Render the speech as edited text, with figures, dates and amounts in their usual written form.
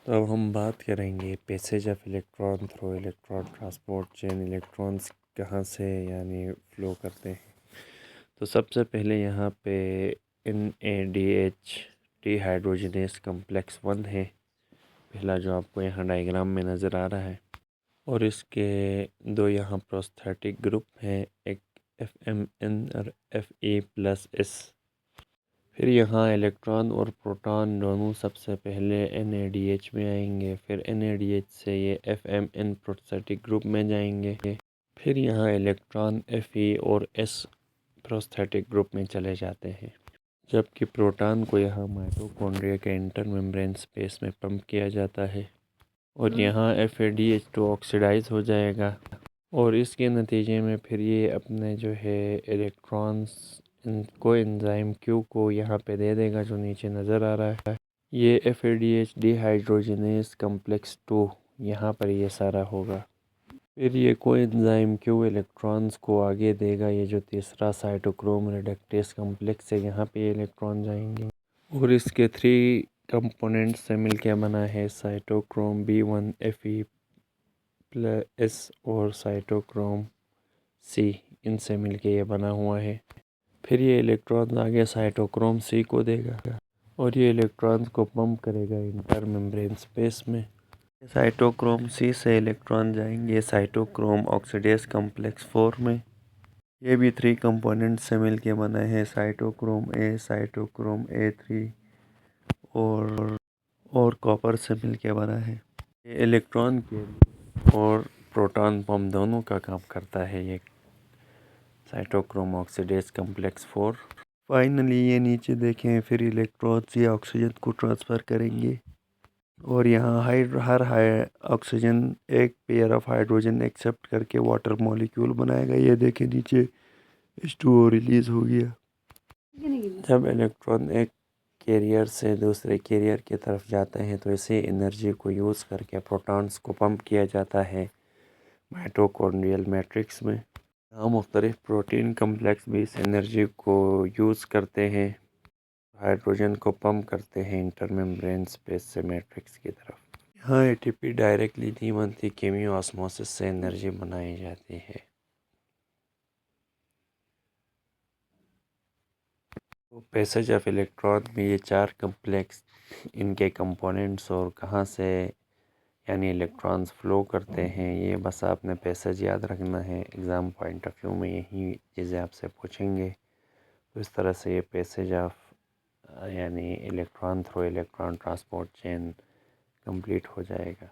तो अब हम बात करेंगे passage of electron through electron transport chain. Electrons कहाँ से यानी फ़्लो करते हैं। तो सबसे पहले यहाँ पे NADH डिहाइड्रोजनेस कम्प्लेक्स 1 है, पहला जो आपको यहाँ डायग्राम में नज़र आ रहा है। और इसके दो यहाँ प्रोस्थेटिक ग्रुप हैं, एक FMN और Fe+S। फिर यहाँ इलेक्ट्रॉन और प्रोटॉन दोनों सबसे पहले NADH में आएंगे, फिर NADH से ये FMN प्रोस्थेटिक ग्रुप में जाएंगे, फिर यहाँ इलेक्ट्रॉन Fe और S प्रोस्थेटिक ग्रुप में चले जाते हैं। जबकि प्रोटॉन को यहाँ माइटोकॉन्ड्रिया के इंटर मेम्ब्रेन स्पेस में पंप किया जाता है और यहाँ FADH2 ऑक्सीडाइज हो जाएगा और इसके नतीजे में फिर ये अपने जो है इलेक्ट्रॉन्स को एंजाइम Q को यहाँ पे दे देगा, जो नीचे नज़र आ रहा है। ये FADH डिहाइड्रोजनेस कम्प्लेक्स 2 यहाँ पर ये सारा होगा। फिर ये कोएंजाइम Q इलेक्ट्रॉन्स को आगे देगा। ये जो तीसरा साइटोक्रोम रिडक्टेस कम्प्लेक्स है, यहाँ पे ये इलेक्ट्रॉन जाएंगे और इसके 3 कंपोनेंट्स से मिलकर बना है साइटोक्रोम B1 Fe+S और साइटोक्रोम C, इनसे मिलके ये बना हुआ है। फिर ये इलेक्ट्रॉन आगे साइटोक्रोम C को देगा और ये इलेक्ट्रॉन्स को पंप करेगा इंटर मेम्ब्रेन स्पेस में। साइटोक्रोम C से इलेक्ट्रॉन जाएंगे साइटोक्रोम ऑक्सीडेस कम्प्लेक्स 4 में। ये भी 3 कंपोनेंट से मिलके बना है, साइटोक्रोम A, साइटोक्रोम A3 और कॉपर से मिलके बना है। ये इलेक्ट्रॉन के और प्रोटॉन पंप दोनों का काम करता है ये साइटोक्रोम ऑक्सीडेस कम्प्लेक्स 4। फाइनली ये नीचे देखें, फिर इलेक्ट्रॉन्स ये ऑक्सीजन को ट्रांसफ़र करेंगे और यहाँ हर ऑक्सीजन एक पेयर ऑफ हाइड्रोजन एक्सेप्ट करके वाटर मॉलिक्यूल बनाएगा। ये देखें नीचे H2O रिलीज़ हो गया। जब इलेक्ट्रॉन एक कैरियर से दूसरे कैरियर की तरफ जाते हैं तो इसी एनर्जी को यूज़ करके प्रोटॉन्स को पंप किया जाता है माइटोकॉन्ड्रियल मैट्रिक्स में। यहाँ मुख्तलिफ प्रोटीन कम्प्लेक्स भी इस एनर्जी को यूज़ करते हैं, हाइड्रोजन को पंप करते हैं इंटर मेम्ब्रेन स्पेस से मैट्रिक्स की तरफ। यहाँ ATP डायरेक्टली नहीं बनती, केमियो ऑस्मोसिस से एनर्जी बनाई जाती है। तो पैसेज ऑफ इलेक्ट्रॉन में ये 4 कम्प्लेक्स, इनके कंपोनेंट्स और कहाँ से यानी इलेक्ट्रॉन्स फ़्लो करते हैं, ये बस आपने पैसेज याद रखना है। एग्ज़ाम पॉइंट ऑफ व्यू में यही चीज़ें आपसे पूछेंगे। तो इस तरह से ये पैसेज ऑफ यानी electron through electron transport chain complete हो जाएगा।